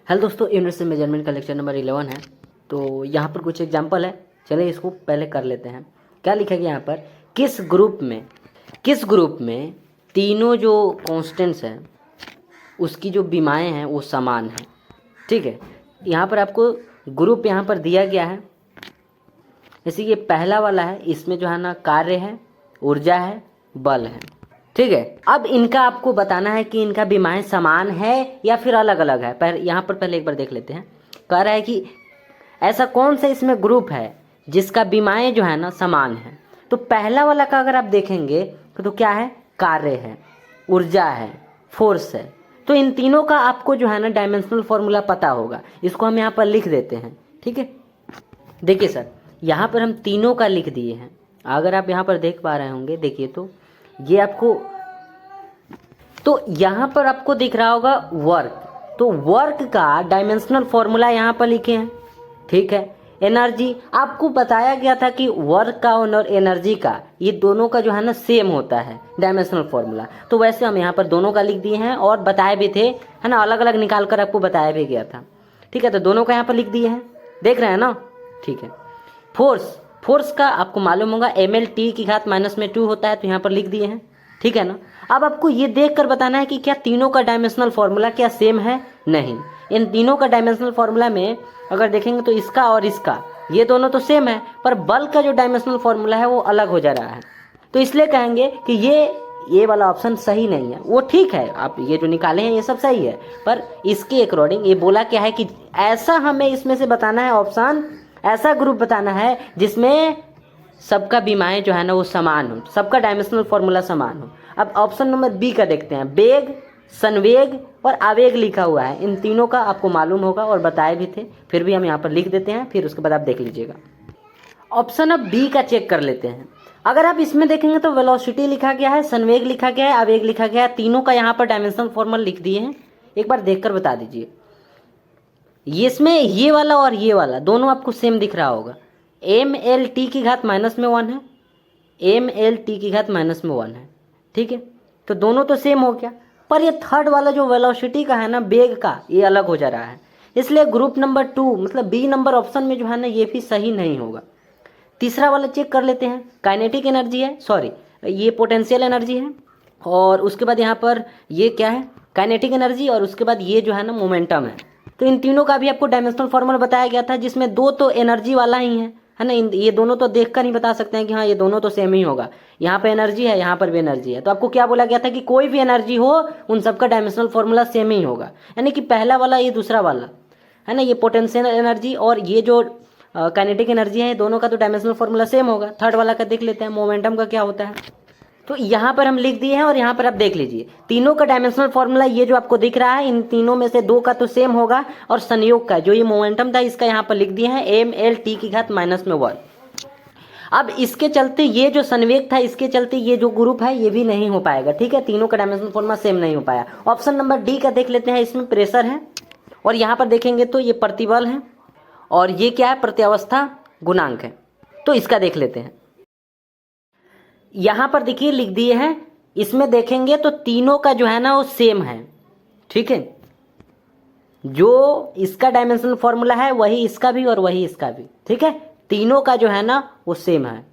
Hello दोस्तों, universal measurement का lecture number 11 है। तो यहाँ पर कुछ एग्जांपल है, चलिए इसको पहले कर लेते हैं। क्या लिखा गया यहाँ पर, किस ग्रुप में तीनों जो कांस्टेंट्स हैं उसकी जो विमाएँ हैं वो समान हैं। ठीक है, यहाँ पर आपको ग्रुप यहाँ पर दिया गया है। जैसे ये पहला वाला है, इसमें जो है ना कार्य है, ऊर्जा है, बल है। ठीक है, अब इनका आपको बताना है कि इनका विमाएँ समान है या फिर अलग अलग है। यहाँ पर पहले एक बार देख लेते हैं। कह रहा है कि ऐसा कौन सा इसमें ग्रुप है जिसका विमाएँ जो है ना समान है। तो पहला वाला का अगर आप देखेंगे तो क्या है, कार्य है, ऊर्जा है, फोर्स है। तो इन तीनों का आपको जो है ना डायमेंशनल फॉर्मूला पता होगा। इसको हम यहाँ पर लिख देते हैं। ठीक है, देखिए सर, यहाँ पर हम तीनों का लिख दिए हैं। अगर आप यहाँ पर देख पा रहे होंगे, देखिए तो ये आपको, तो यहाँ पर आपको दिख रहा होगा वर्क। तो वर्क का डायमेंशनल फॉर्मूला यहाँ पर लिखे हैं। ठीक है, एनर्जी आपको बताया गया था कि वर्क का और एनर्जी का ये दोनों का जो है ना सेम होता है डायमेंशनल फॉर्मूला। तो वैसे हम यहाँ पर दोनों का लिख दिए हैं और बताए भी थे, है ना, अलग अलग निकाल कर आपको बताया भी गया था। ठीक है, तो दोनों का यहाँ पर लिख दिए हैं, देख रहे हैं ना। ठीक है, फोर्स का आपको मालूम होगा mL/T⁻² होता है, तो यहाँ पर लिख दिए हैं। ठीक है ना। अब आपको ये देख कर बताना है कि क्या तीनों का डायमेंशनल फॉर्मूला क्या सेम है, नहीं। इन तीनों का डायमेंशनल फॉर्मूला में अगर देखेंगे तो इसका और इसका ये दोनों तो सेम है, पर बल का जो डायमेंशनल फॉर्मूला है वो अलग हो जा रहा है। तो इसलिए कहेंगे कि ये वाला ऑप्शन सही नहीं है। वो ठीक है, आप ये जो निकाले हैं ये सब सही है, पर इसके अकॉर्डिंग ये बोला क्या है कि ऐसा हमें इसमें से बताना है ऑप्शन, ऐसा ग्रुप बताना है जिसमें सबका विमाएँ जो है ना वो समान हो, सबका डायमेंशनल फॉर्मूला समान हो। अब ऑप्शन नंबर बी का देखते हैं। वेग, संवेग और आवेग लिखा हुआ है। इन तीनों का आपको मालूम होगा और बताए भी थे, फिर भी हम यहाँ पर लिख देते हैं, फिर उसके बाद आप देख लीजिएगा। ऑप्शन अब बी का चेक कर लेते हैं। अगर आप इसमें देखेंगे तो वेलोसिटी लिखा गया है, संवेग लिखा गया है, आवेग लिखा गया है। तीनों का यहाँ पर डायमेंशनल फॉर्मूला लिख दिए हैं। एक बार देखकर बता दीजिए, इसमें ये वाला और ये वाला दोनों आपको सेम दिख रहा होगा। mL/T⁻⁻1 है, mL/T⁻⁻1 है। ठीक है, तो दोनों तो सेम हो गया, पर ये थर्ड वाला जो वेलोसिटी का है ना, वेग का, ये अलग हो जा रहा है। इसलिए ग्रुप नंबर 2 मतलब बी नंबर ऑप्शन में जो है ना ये भी सही नहीं होगा। तीसरा वाला चेक कर लेते हैं। काइनेटिक एनर्जी है, सॉरी ये पोटेंशियल एनर्जी है, और उसके बाद यहाँ पर ये क्या है, काइनेटिक एनर्जी, और उसके बाद ये जो है ना मोमेंटम है। तो इन तीनों का भी आपको डायमेंशनल फॉर्मूला बताया गया था, जिसमें दो तो एनर्जी वाला ही है ना। ये दोनों तो देखकर नहीं बता सकते हैं कि हाँ ये दोनों तो सेम ही होगा। यहाँ पे एनर्जी है, यहाँ पर भी एनर्जी है। तो आपको क्या बोला गया था कि कोई भी एनर्जी हो उन सबका डायमेंशनल फॉर्मूला सेम ही होगा। यानी कि पहला वाला, ये दूसरा वाला है ना, ये पोटेंशियल एनर्जी और ये जो काइनेटिक एनर्जी है, दोनों का तो डायमेंशनल फॉर्मूला सेम होगा। थर्ड वाला का देख लेते हैं, मोमेंटम का क्या होता है। तो यहाँ पर हम लिख दिए हैं और यहाँ पर आप देख लीजिए, तीनों का डायमेंशनल फॉर्मूला ये जो आपको दिख रहा है, इन तीनों में से दो का तो सेम होगा, और संयोग का जो ये मोमेंटम था इसका यहाँ पर लिख दिए हैं mL/T⁻⁻1। अब इसके चलते ये जो संवेग था, इसके चलते ये जो ग्रुप है ये भी नहीं हो पाएगा। ठीक है, तीनों का डायमेंशनल फॉर्मूला सेम नहीं हो पाया। ऑप्शन नंबर डी का देख लेते हैं। इसमें प्रेशर है, और यहाँ पर देखेंगे तो ये प्रतिबल है, और ये क्या है, प्रत्यावस्था गुणांक है। तो इसका देख लेते हैं। यहाँ पर देखिए लिख दिए हैं, इसमें देखेंगे तो तीनों का जो है ना वो सेम है। ठीक है, जो इसका डायमेंशनल फॉर्मूला है वही इसका भी और वही इसका भी। ठीक है, तीनों का जो है ना वो सेम है।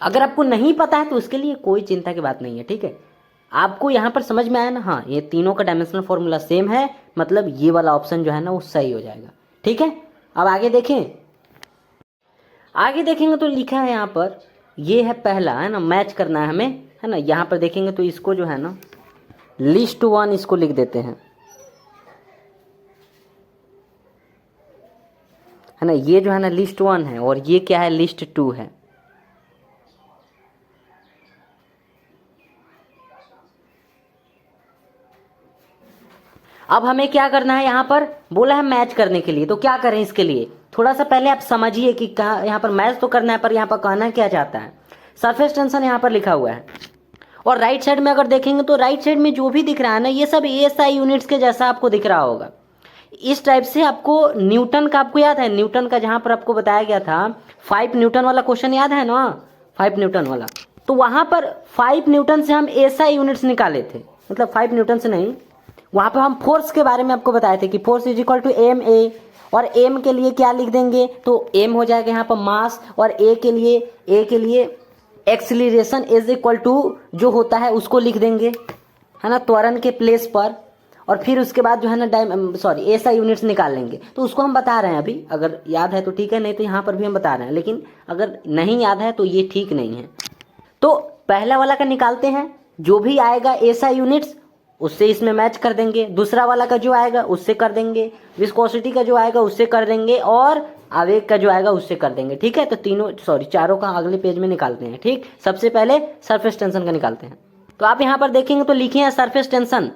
अगर आपको नहीं पता है तो उसके लिए कोई चिंता की बात नहीं है। ठीक है, आपको यहाँ पर समझ में आया ना, हाँ ये तीनों का डायमेंशनल फॉर्मूला सेम है, मतलब ये वाला ऑप्शन जो है ना वो सही हो जाएगा। ठीक है, अब आगे देखें। आगे देखेंगे तो लिखा है यहाँ पर, ये है पहला, है ना, मैच करना है हमें, है ना। यहाँ पर देखेंगे तो इसको जो है ना लिस्ट 1 इसको लिख देते हैं, है ना। ये जो है ना लिस्ट 1 है, और ये क्या है, लिस्ट 2 है। अब हमें क्या करना है, यहाँ पर बोला है मैच करने के लिए। तो क्या करें इसके लिए, थोड़ा सा पहले आप समझिए कि कहाँ यहाँ पर मैच तो करना है, पर यहाँ पर कहना क्या चाहता है। सरफेस टेंशन यहाँ पर लिखा हुआ है, और राइट साइड में अगर देखेंगे तो राइट साइड में जो भी दिख रहा है ना, ये सब एएसआई यूनिट्स के जैसा आपको दिख रहा होगा। इस टाइप से आपको न्यूटन का, आपको याद है न्यूटन का, जहाँ पर आपको बताया गया था 5 न्यूटन वाला क्वेश्चन, याद है ना, 5 न्यूटन वाला। तो वहाँ पर 5 न्यूटन से हम एएसआई यूनिट्स निकाले थे, मतलब 5 न्यूटन से नहीं, वहाँ पे हम फोर्स के बारे में आपको बताए थे कि force is equal to m a, और एम के लिए क्या लिख देंगे, तो एम हो जाएगा यहाँ पर मास, और ए के लिए एक्सीलरेशन इज इक्वल टू जो होता है उसको लिख देंगे, है ना, त्वरण के प्लेस पर। और फिर उसके बाद जो है ना एसआई यूनिट्स निकाल लेंगे। तो उसको हम बता रहे हैं अभी, अगर याद है तो ठीक है, नहीं तो यहाँ पर भी हम बता रहे हैं, लेकिन अगर नहीं याद है तो ये ठीक नहीं है। तो पहला वाला का निकालते हैं, जो भी आएगा एसआई यूनिट्स उससे इसमें मैच कर देंगे, दूसरा वाला का जो आएगा उससे कर देंगे, विस्कोसिटी का जो आएगा उससे कर देंगे, और आवेग का जो आएगा उससे कर देंगे। ठीक है, तो चारों का अगले पेज में निकालते हैं। ठीक, सबसे पहले सरफेस टेंशन का निकालते हैं। तो आप यहाँ पर देखेंगे तो लिखे हैं surface tension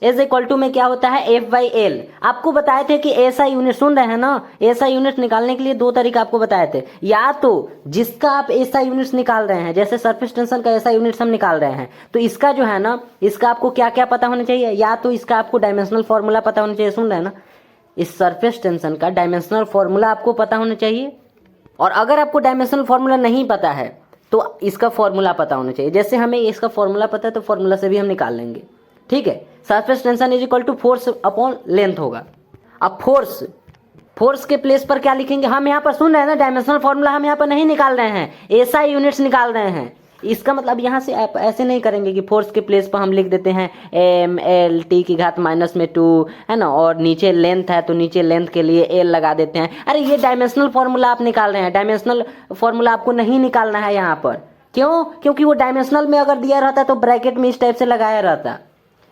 is equal to में क्या होता है एफ बाई एल। आपको बताए थे कि एसआई यूनिट, सुन रहे हैं ना, एसआई यूनिट निकालने के लिए दो तरीका आपको बताए थे, या तो जिसका आप एसआई यूनिट्स निकाल रहे हैं, जैसे सरफेस टेंशन का एसआई यूनिट्स हम निकाल रहे हैं, तो इसका जो है ना, इसका आपको क्या क्या पता होना चाहिए, या तो इसका आपको डायमेंशनल फॉर्मूला पता होना चाहिए, सुन रहे हैं ना, इस सरफेस टेंशन का डायमेंशनल फॉर्मूला आपको पता होना चाहिए, और अगर आपको डायमेंशनल फॉर्मूला नहीं पता है तो इसका फॉर्मूला पता होना चाहिए। जैसे हमें इसका फॉर्मूला पता है तो फॉर्मूला से भी हम निकाल लेंगे। ठीक है, surface tension is equal to force upon length होगा। अब फोर्स के प्लेस पर क्या लिखेंगे, हम यहाँ पर सुन रहे हैं ना, डायमेंशनल फॉर्मूला हम यहाँ पर नहीं निकाल रहे हैं, एसआई यूनिट्स निकाल रहे हैं। इसका मतलब यहाँ से आप ऐसे नहीं करेंगे कि फोर्स के प्लेस पर हम लिख देते हैं एम एल टी की घात -2, है ना, और नीचे लेंथ है तो नीचे लेंथ के लिए एल लगा देते हैं। अरे ये डायमेंशनल फॉर्मूला आप निकाल रहे हैं, डायमेंशनल फॉर्मूला आपको नहीं निकालना है यहाँ पर। क्यों? क्योंकि वो डायमेंशनल में अगर दिया रहता तो ब्रैकेट में इस टाइप से लगाया रहता।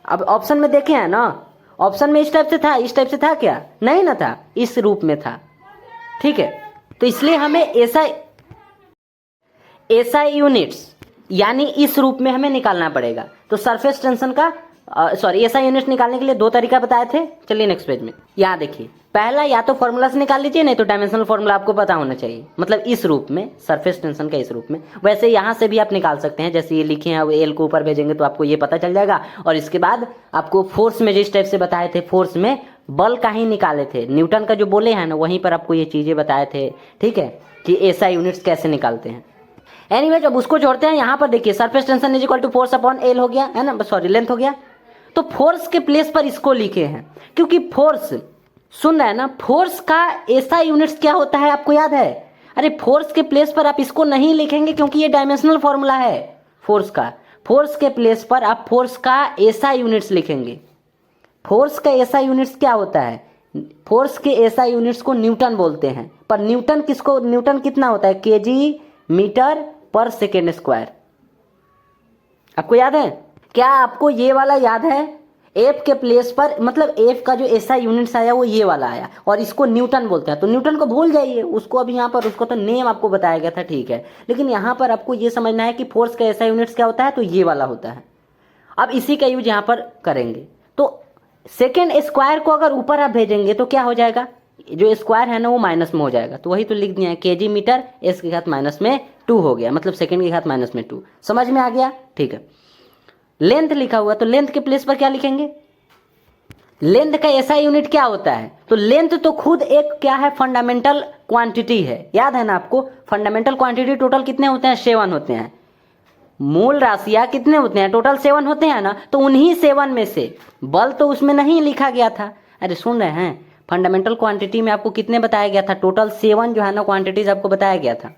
अब ऑप्शन में देखे हैं ना, ऑप्शन में इस टाइप से था क्या? नहीं ना था, इस रूप में था। ठीक है, तो इसलिए हमें एसआई यूनिट्स यानी इस रूप में हमें निकालना पड़ेगा। तो सरफेस टेंशन का एसआई यूनिट्स निकालने के लिए दो तरीका बताए थे। चलिए नेक्स्ट पेज में, यहाँ देखिए, पहला या तो फॉर्मूला से निकाल लीजिए, नहीं तो डायमेंशनल फॉर्मूला आपको पता होना चाहिए, मतलब इस रूप में, सरफेस टेंशन का इस रूप में। वैसे यहाँ से भी आप निकाल सकते हैं, जैसे ये लिखे हैं, अब एल को ऊपर भेजेंगे तो आपको ये पता चल जाएगा। और इसके बाद आपको फोर्स में जिस टाइप से बताए थे, फोर्स में बल का ही निकाले थे, न्यूटन का जो बोले हैं ना, वहीं पर आपको ये चीजें बताए थे। ठीक है, कि एसआई यूनिट्स कैसे निकालते हैं। एनीवे, जब उसको जोड़ते हैं, यहाँ पर देखिए surface tension is equal to force upon l हो गया, है ना, लेंथ हो गया। तो फोर्स के प्लेस पर इसको लिखे हैं, क्योंकि फोर्स, सुन रहे हैं ना, फोर्स का एसआई यूनिट्स क्या होता है आपको याद है? अरे फोर्स के प्लेस पर आप इसको नहीं लिखेंगे क्योंकि ये डायमेंशनल फॉर्मूला है फोर्स का। फोर्स के प्लेस पर आप फोर्स का एसआई यूनिट्स लिखेंगे। फोर्स का एसआई यूनिट्स क्या होता है? फोर्स के एसआई यूनिट्स को न्यूटन बोलते हैं, पर न्यूटन कितना होता है? केजी मीटर पर सेकेंड स्क्वायर। आपको याद है क्या? आपको ये वाला याद है? एफ के प्लेस पर, मतलब एफ का जो एसआई यूनिट्स आया वो ये वाला आया, और इसको न्यूटन बोलते हैं। तो न्यूटन को भूल जाइए, उसको अभी यहाँ पर, उसको तो नेम आपको बताया गया था, ठीक है, लेकिन यहाँ पर आपको ये समझना है कि फोर्स का एसआई यूनिट्स क्या होता है, तो ये वाला होता है। अब इसी का यूज यहाँ पर करेंगे। तो सेकेंड स्क्वायर को अगर ऊपर आप भेजेंगे तो क्या हो जाएगा? जो स्क्वायर है ना वो माइनस में हो जाएगा, तो वही तो लिख दिया है, केजी मीटर एस की घात -2 हो गया, मतलब सेकेंड की घात -2। समझ में आ गया? ठीक है। लेंथ लिखा हुआ, तो लेंथ के प्लेस पर क्या लिखेंगे? लेंथ का एसआई यूनिट क्या होता है? तो लेंथ तो खुद एक क्या है? फंडामेंटल क्वांटिटी है। याद है ना आपको? फंडामेंटल क्वांटिटी टोटल कितने होते हैं? 7 होते हैं। मूल राशियां कितने होते हैं? टोटल 7 होते हैं ना। तो उन्हीं 7 में से बल तो उसमें नहीं लिखा गया था। अरे सुन रहे हैं, फंडामेंटल क्वांटिटी में आपको कितने बताया गया था? टोटल 7 जो है ना क्वांटिटीज आपको बताया गया था।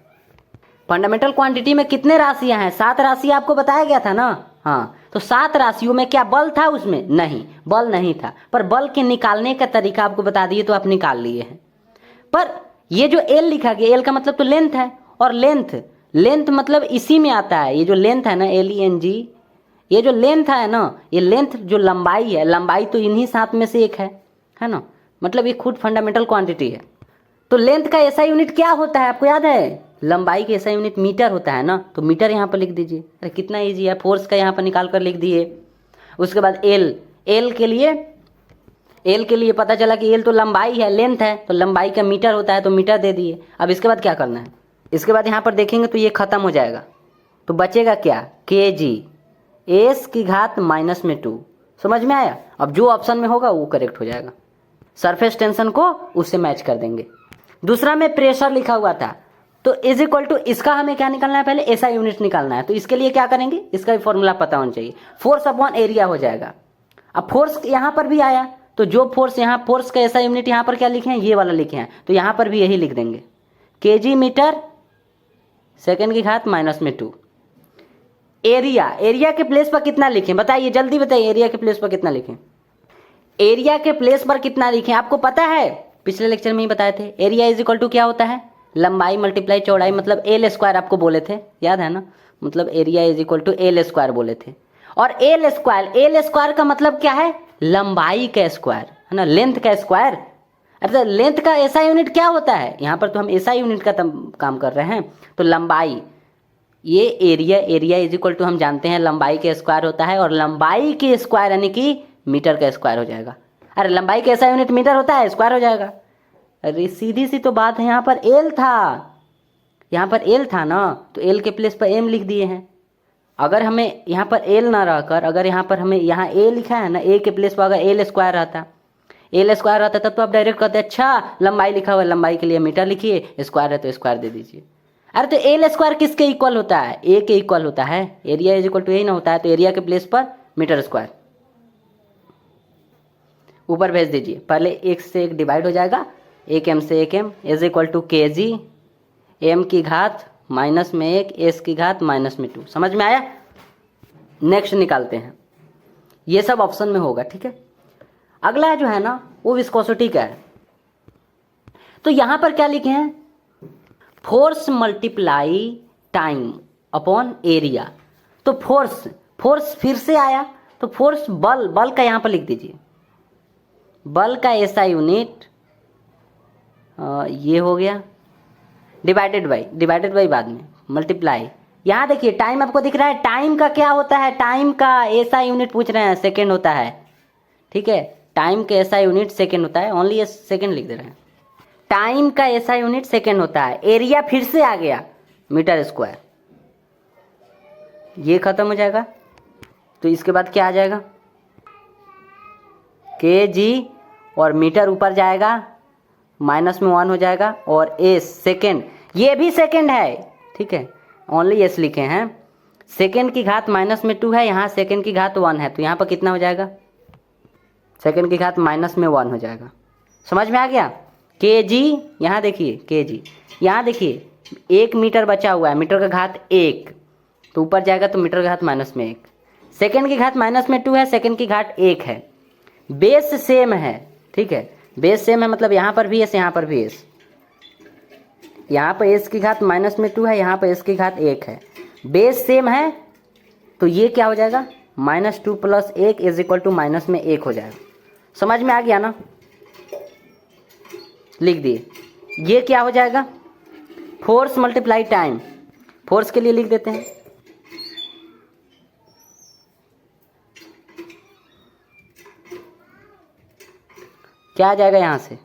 फंडामेंटल क्वांटिटी में कितने राशियां हैं? 7 राशियां आपको बताया गया था ना। हाँ, तो 7 राशियों में क्या बल था उसमें? नहीं, बल नहीं था, पर बल के निकालने का तरीका आपको बता दिए तो आप निकाल लिए हैं। पर ये जो एल लिखा गया, एल का मतलब तो लेंथ है, और लेंथ मतलब इसी में आता है। ये जो लेंथ है ना, LENG, ये जो लेंथ है ना, ये लेंथ जो लंबाई है, लंबाई तो इन्हीं 7 में से एक है ना, मतलब ये खुद फंडामेंटल क्वांटिटी है। तो लेंथ का एसआई यूनिट क्या होता है आपको याद है? लंबाई का एसआई यूनिट मीटर होता है ना, तो मीटर यहाँ पर लिख दीजिए। अरे कितना इजी है, फोर्स का यहाँ पर निकाल कर लिख दिए। उसके बाद एल के लिए पता चला कि एल तो लंबाई है, लेंथ है, तो लंबाई का मीटर होता है, तो मीटर दे दिए। अब इसके बाद क्या करना है? इसके बाद यहाँ पर देखेंगे तो ये खत्म हो जाएगा, तो बचेगा क्या? केजी एस की घात -2। समझ में आया? अब जो ऑप्शन में होगा वो करेक्ट हो जाएगा। सरफेस टेंशन को उससे मैच कर देंगे। दूसरा में प्रेशर लिखा हुआ था, तो इज इक्वल टू, इसका हमें क्या निकालना है? पहले एसआई यूनिट निकालना है। तो इसके लिए क्या करेंगे? इसका भी फॉर्मूला पता होना चाहिए। फोर्स अपॉन एरिया हो जाएगा। अब फोर्स यहाँ पर भी आया, तो जो फोर्स यहाँ, फोर्स का ऐसा यूनिट यहाँ पर क्या लिखे हैं, ये वाला लिखे हैं, तो यहाँ पर भी यही लिख देंगे, केजी मीटर सेकेंड की घात -2। एरिया, एरिया के प्लेस पर कितना लिखें, बताइए जल्दी बताइए, एरिया के प्लेस पर कितना लिखें, एरिया के प्लेस पर कितना लिखें, आपको पता है, पिछले लेक्चर में ही बताए थे, एरिया इज इक्वल टू क्या होता है, लंबाई मल्टीप्लाई चौड़ाई, मतलब एल स्क्वायर आपको बोले थे, याद है ना, मतलब area is equal to l square बोले थे। और एल स्क्वायर का मतलब क्या है, लंबाई का स्क्वायर है ना, लेंथ का स्क्वायर। अर्थात लेंथ का ऐसा यूनिट क्या होता है, यहाँ पर तो हम ऐसा यूनिट का काम कर रहे हैं, तो लंबाई, ये एरिया इज इक्वल टू हम जानते हैं लंबाई के स्क्वायर होता है, और लंबाई के स्क्वायर यानी कि मीटर का स्क्वायर हो जाएगा। अरे लंबाई का ऐसा यूनिट मीटर होता है, स्क्वायर हो जाएगा। अरे सीधी सी तो बात है, यहाँ पर एल था, यहाँ पर एल था ना, तो एल के प्लेस पर एम लिख दिए हैं। अगर हमें यहाँ पर एल ना रहकर, अगर यहाँ पर हमें यहाँ ए लिखा है ना, ए के प्लेस पर अगर एल स्क्वायर रहता, एल स्क्वायर रहता, तब तो आप डायरेक्ट कहते अच्छा लंबाई लिखा हुआ है, लंबाई के लिए मीटर लिखिए, स्क्वायर है तो स्क्वायर दे दीजिए। अरे तो एल स्क्वायर किसके इक्वल होता है, ए के इक्वल होता है, एरिया इज इक्वल टू यही ना होता है, तो एरिया के प्लेस पर मीटर स्क्वायर ऊपर भेज दीजिए, पहले एक से एक डिवाइड हो जाएगा, एक एम से एक एम इज इक्वल टू के जी एम की घात -1 एस की घात -2। समझ में आया। नेक्स्ट निकालते हैं, ये सब ऑप्शन में होगा, ठीक है। अगला जो है ना वो विस्कोसिटी का है, तो यहां पर क्या लिखे हैं, force multiply time upon area. तो फोर्स फिर से आया, तो फोर्स बल का यहां पर लिख दीजिए, बल का ऐसा यूनिट ये हो गया, डिवाइडेड बाई बाद में मल्टीप्लाई। यहाँ देखिए टाइम आपको दिख रहा है, टाइम का क्या होता है, टाइम का ऐसा यूनिट पूछ रहे हैं, सेकेंड होता है, ठीक है, टाइम का ऐसा यूनिट सेकेंड होता है, ओनली सेकेंड लिख दे रहे हैं, टाइम का ऐसा यूनिट सेकेंड होता है। एरिया फिर से आ गया मीटर स्क्वायर, ये खत्म हो जाएगा, तो इसके बाद क्या आ जाएगा, के जी, और मीटर ऊपर जाएगा, -1 हो जाएगा, और एस सेकेंड, ये भी सेकेंड है, ठीक है, ओनली एस लिखे हैं, सेकेंड की घात -2 है, यहाँ सेकेंड की घात 1 है, तो यहाँ पर कितना हो जाएगा, सेकेंड की घात -1 हो जाएगा। समझ में आ गया। के जी, यहाँ देखिए के जी, यहाँ देखिए 1 मीटर बचा हुआ है, मीटर का घात 1, तो ऊपर जाएगा तो मीटर का घात -1, सेकेंड की घात -2 है, सेकेंड की घात 1 है, बेस सेम है, ठीक है, बेस सेम है, मतलब यहाँ पर भी एस, यहाँ पर भी एस, यहाँ पर एस की घात -2 है, यहाँ पर एस की घात 1 है, बेस सेम है, तो ये क्या हो जाएगा, -2 + 1 इज इक्वल टू -1 हो जाएगा। समझ में आ गया ना, लिख दिए, ये क्या हो जाएगा, फोर्स मल्टीप्लाई टाइम, फोर्स के लिए लिख देते हैं, क्या आ जाएगा यहाँ से,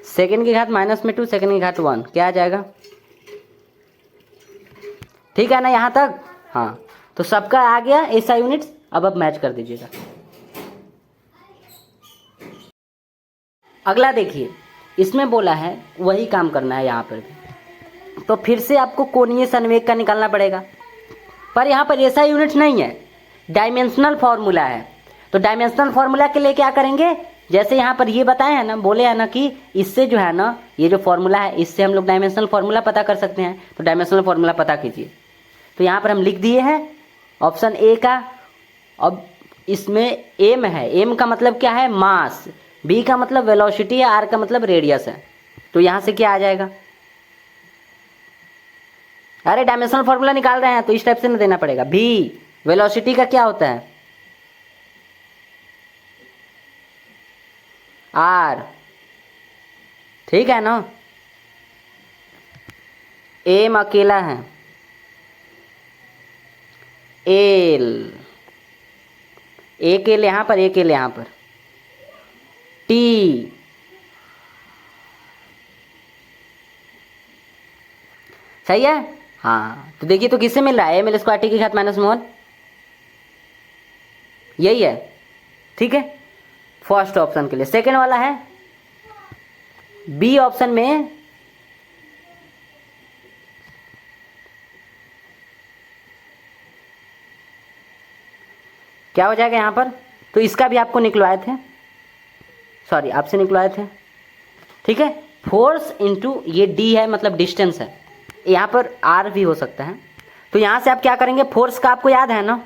सेकेंड की घात -2, सेकेंड की घात 1, क्या आ जाएगा, ठीक है ना यहाँ तक। हाँ, तो सबका आ गया ऐसा यूनिट्स, अब आप मैच कर दीजिएगा। अगला देखिए, इसमें बोला है वही काम करना है यहाँ पर भी, तो फिर से आपको कोणीय संवेग का निकालना पड़ेगा, पर यहाँ पर ऐसा यूनिट नहीं है, डायमेंशनल फॉर्मूला है। तो डायमेंशनल फॉर्मूला के लिए क्या करेंगे, जैसे यहाँ पर ये बताए हैं ना, बोले हैं ना कि इससे जो है ना, ये जो फॉर्मूला है इससे हम लोग डायमेंशनल फॉर्मूला पता कर सकते हैं, तो डायमेंशनल फॉर्मूला पता कीजिए। तो यहाँ पर हम लिख दिए हैं ऑप्शन ए का। अब इसमें एम है, एम का मतलब क्या है, मास, बी का मतलब वेलोसिटी है, आर का मतलब रेडियस है, तो यहाँ से क्या आ जाएगा, अरे डायमेंशनल फॉर्मूला निकाल रहे हैं तो इस टाइप से ना देना पड़ेगा, भी वेलोसिटी का क्या होता है, आर, ठीक है ना, एम अकेला है, एल, एक एल यहाँ पर, एक एल यहाँ पर, टी, सही है। हाँ, तो देखिए तो किससे मिल रहा है, एम स्क्वायर टी की घात -1, यही है, ठीक है, फर्स्ट ऑप्शन के लिए। सेकेंड वाला है बी ऑप्शन में क्या हो जाएगा यहाँ पर, तो इसका भी आपको निकलवाए थे, सॉरी आपसे निकलवाए थे, ठीक है। फोर्स इंटू ये डी है मतलब डिस्टेंस है, यहाँ पर आर भी हो सकता है। तो यहाँ से आप क्या करेंगे, फोर्स का आपको याद है ना,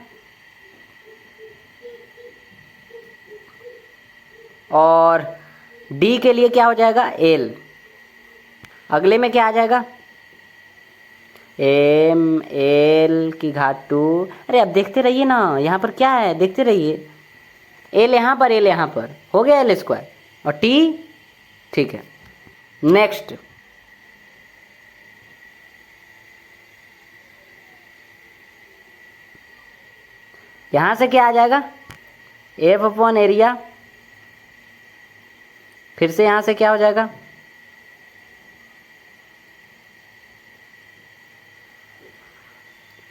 और डी के लिए क्या हो जाएगा एल, अगले में क्या आ जाएगा एम एल की घात 2। अरे अब देखते रहिए ना, यहाँ पर क्या है देखते रहिए, एल यहाँ पर एल यहाँ पर, हो गया एल स्क्वायर और टी, ठीक है। नेक्स्ट यहाँ से क्या आ जाएगा एफ अपॉन एरिया, फिर से यहाँ से क्या हो जाएगा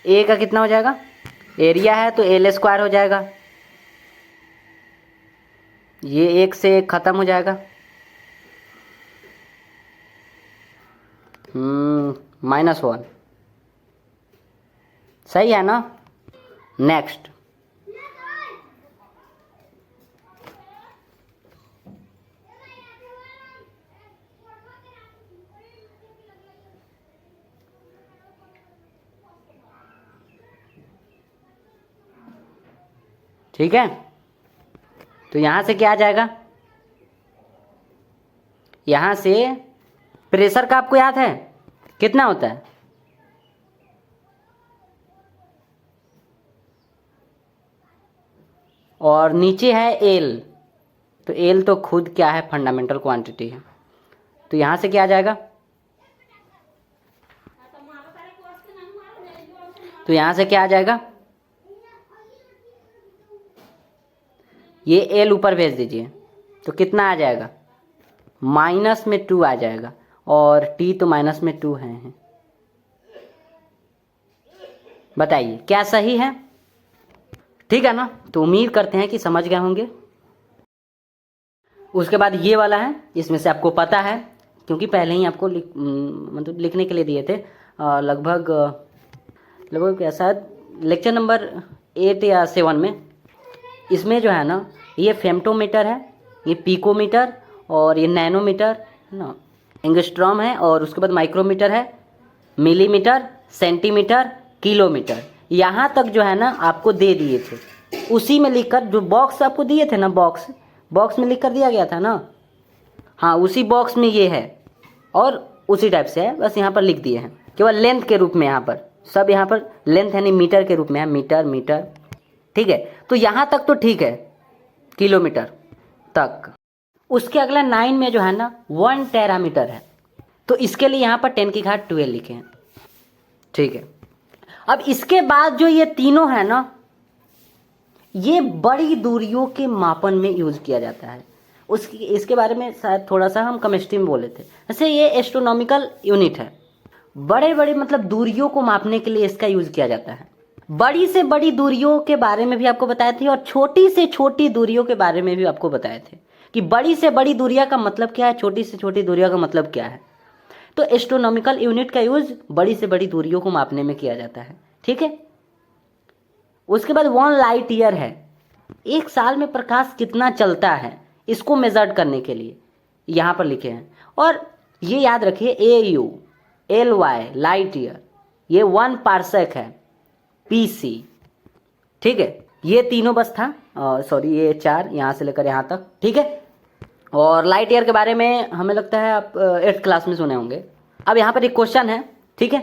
ए का कितना हो जाएगा, एरिया है तो एल स्क्वायर हो जाएगा, ये एक से एक खत्म हो जाएगा, -1, सही है ना। नेक्स्ट ठीक है, तो यहां से क्या आ जाएगा, यहां से प्रेशर का आपको याद है कितना होता है, और नीचे है एल, तो एल तो खुद क्या है फंडामेंटल क्वांटिटी है, तो यहां से क्या आ जाएगा, तो यहां से क्या आ जाएगा, ये एल ऊपर भेज दीजिए तो कितना आ जाएगा -2 आ जाएगा, और टी तो -2 है। बताइए क्या सही है, ठीक है ना। तो उम्मीद करते हैं कि समझ गए होंगे। उसके बाद ये वाला है, इसमें से आपको पता है क्योंकि पहले ही आपको मतलब लिखने के लिए दिए थे, लगभग क्या शायद लेक्चर नंबर 8 या 7 में, इसमें जो है ना ये फेम्टोमीटर है, ये पिकोमीटर और ये नैनोमीटर है ना, एंगस्ट्रॉम है, और उसके बाद माइक्रोमीटर है, मिलीमीटर, सेंटीमीटर, किलोमीटर, यहाँ तक जो है ना आपको दे दिए थे, उसी में लिखकर जो बॉक्स आपको दिए थे ना, बॉक्स में लिख कर दिया गया था ना, हाँ उसी बॉक्स में ये है और उसी टाइप से है, बस यहाँ पर लिख दिए हैं केवल लेंथ के रूप में, यहाँ पर सब यहाँ पर लेंथ यानी मीटर के रूप में है, मीटर, ठीक है। तो यहाँ तक तो ठीक है, किलोमीटर तक। उसके अगला 9 में जो है ना 1 टेरामीटर है, तो इसके लिए यहाँ पर 10 की घात 12 लिखे हैं, ठीक है। अब इसके बाद जो ये तीनों है ना, ये बड़ी दूरियों के मापन में यूज किया जाता है। इसके बारे में शायद थोड़ा सा हम केमिस्ट्री में बोले थे। जैसे ये एस्ट्रोनॉमिकल यूनिट है, बड़े मतलब दूरियों को मापने के लिए इसका यूज किया जाता है। बड़ी से बड़ी दूरियों के बारे में भी आपको बताए थे, और छोटी से छोटी दूरियों के बारे में भी आपको बताए थे कि बड़ी से बड़ी दूरिया का मतलब क्या है, छोटी से छोटी दूरिया का मतलब क्या है। तो एस्ट्रोनॉमिकल यूनिट का यूज बड़ी से बड़ी दूरियों को मापने में किया जाता है, ठीक है। उसके बाद 1 लाइट ईयर है, एक साल में प्रकाश कितना चलता है इसको मेजर करने के लिए यहाँ पर लिखे हैं। और ये याद रखिए AU LY लाइट ईयर, ये 1 पार्सेक है, PC, ठीक है। ये तीनों बस था, सॉरी ये 4 यहाँ से लेकर यहाँ तक, ठीक है। और लाइट ईयर के बारे में हमें लगता है आप 8th क्लास में सुने होंगे। अब यहाँ पर एक क्वेश्चन है, ठीक है,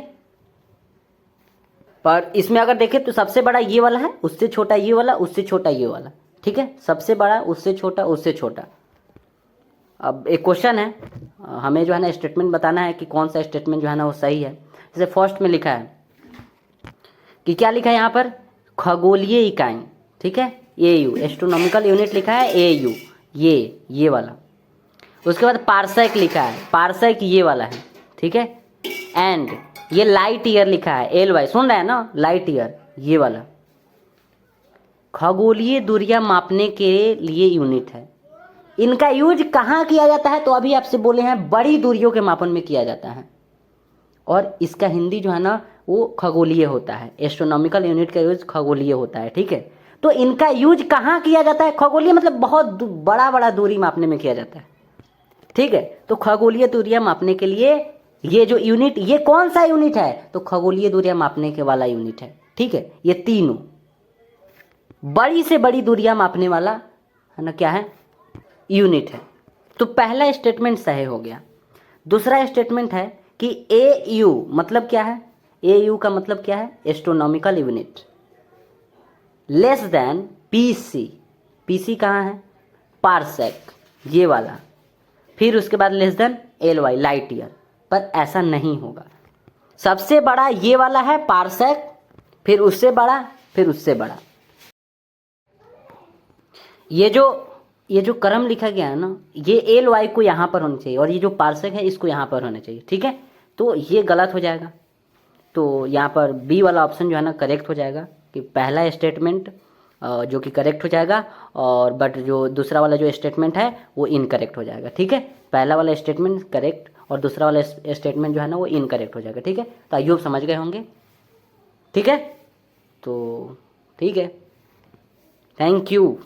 पर इसमें अगर देखें तो सबसे बड़ा ये वाला है, उससे छोटा ये वाला, उससे छोटा ये वाला, ठीक है। सबसे बड़ा, उससे छोटा, उससे छोटा। अब एक क्वेश्चन है, हमें जो है ना स्टेटमेंट बताना है कि कौन सा स्टेटमेंट जो है ना वो सही है। जैसे फर्स्ट में लिखा है कि क्या लिखा है यहाँ पर, खगोलीय इकाई, ठीक है, AU, एस्ट्रोनॉमिकल यूनिट लिखा है AU, ये वाला। उसके बाद पार्सेक लिखा है, पार्सेक ये वाला है, ठीक है। एंड ये लाइट ईयर लिखा है LY, सुन रहे हैं ना, लाइट ईयर ये वाला खगोलीय दूरियां मापने के लिए यूनिट है। इनका यूज कहाँ किया जाता है, तो अभी आपसे बोले हैं बड़ी दूरियों के मापन में किया जाता है, और इसका हिंदी जो है ना वो खगोलीय होता है। एस्ट्रोनॉमिकल यूनिट का यूज खगोलीय होता है, ठीक है। तो इनका यूज कहाँ किया जाता है? खगोलीय मतलब बहुत बड़ा बड़ा दूरी मापने में किया जाता है, ठीक है। तो खगोलीय दूरियां मापने के लिए ये जो यूनिट, ये कौन सा यूनिट है? तो खगोलीय दूरियां मापने के वाला यूनिट है, ठीक है। ये तीनों बड़ी से बड़ी दूरियां मापने वाला है ना, क्या है? यूनिट है। तो पहला स्टेटमेंट सही हो गया। दूसरा स्टेटमेंट है कि ए यू मतलब क्या है? ए यू का मतलब क्या है? Astronomical unit less than p c. P c कहाँ है? पारसेक, ये वाला। फिर उसके बाद less than l y, light year. पर ऐसा नहीं होगा। सबसे बड़ा ये वाला है पारसेक, फिर उससे बड़ा, फिर उससे बड़ा। ये जो क्रम लिखा गया है ना, ये एल वाई को यहाँ पर होना चाहिए और ये जो पारसेक है इसको यहाँ पर होना चाहिए, ठीक है। तो ये गलत हो जाएगा। तो यहाँ पर बी वाला ऑप्शन जो है ना करेक्ट हो जाएगा कि पहला स्टेटमेंट जो कि करेक्ट हो जाएगा, और बट जो दूसरा वाला जो स्टेटमेंट है वो इनकरेक्ट हो जाएगा, ठीक है। पहला वाला स्टेटमेंट करेक्ट और दूसरा वाला स्टेटमेंट जो है ना वो इनकरेक्ट हो जाएगा, ठीक है। तो आई होप समझ गए होंगे, ठीक है। तो ठीक है, थैंक यू।